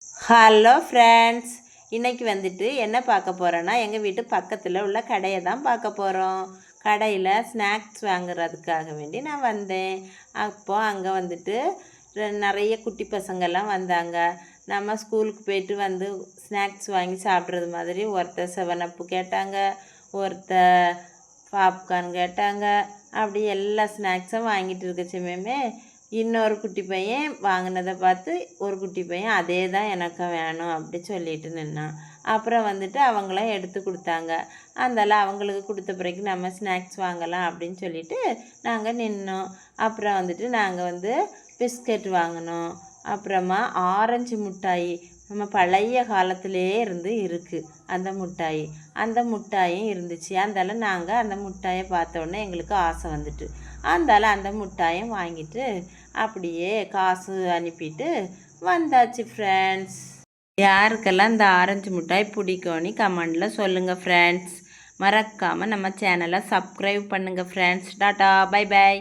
Hello friends, இன்றைக்கி வந்துட்டு என்ன பார்க்க போகிறோன்னா எங்கள் வீட்டு பக்கத்தில் உள்ள கடையை தான் பார்க்க போகிறோம். கடையில் ஸ்நாக்ஸ் வாங்குறதுக்காக வேண்டி நான் வந்தேன். அப்போது அங்கே வந்துட்டு நிறைய குட்டி பசங்கள்லாம் வந்தாங்க. நம்ம ஸ்கூலுக்கு போயிட்டு வந்து ஸ்நாக்ஸ் வாங்கி சாப்பிட்றது மாதிரி ஒருத்தர் 7up கேட்டாங்க, ஒருத்தர் பாப்கார்ன் கேட்டாங்க. அப்படி எல்லா ஸ்நாக்ஸும் வாங்கிட்டு இருக்கச்சுமே இன்னொரு குட்டி பையன் வாங்கினதை பார்த்து ஒரு குட்டி பையன் அதே தான் எனக்கு வேணும் அப்படி சொல்லிட்டு நின்னான். அப்புறம் வந்துட்டு அவங்களாம் எடுத்து கொடுத்தாங்க. அதனால் அவங்களுக்கு கொடுத்த பிறகு நம்ம ஸ்நாக்ஸ் வாங்கலாம் அப்படின்னு சொல்லிட்டு நாங்கள் நின்னோம். அப்புறம் வந்துட்டு நாங்கள் பிஸ்கட் வாங்கினோம். அப்புறமா ஆரஞ்சு மிட்டாய் நம்ம பழைய காலத்திலே இருந்து இருக்குது அந்த மிட்டாயும் இருந்துச்சு. அதனால் நாங்கள் அந்த மிட்டாயை பார்த்தோன்னே எங்களுக்கு ஆசை வந்துட்டு அதனால் அந்த மிட்டாயும் வாங்கிட்டு அப்படியே காசு அனுப்பிட்டு வந்தாச்சு ஃப்ரெண்ட்ஸ். யாருக்கெல்லாம் இந்த ஆரஞ்சு மிட்டாய் பிடிக்கும்னு கமெண்டில் சொல்லுங்கள் ஃப்ரெண்ட்ஸ். மறக்காமல் நம்ம சேனலை சப்ஸ்கிரைப் பண்ணுங்கள் ஃப்ரெண்ட்ஸ். Tata, by by.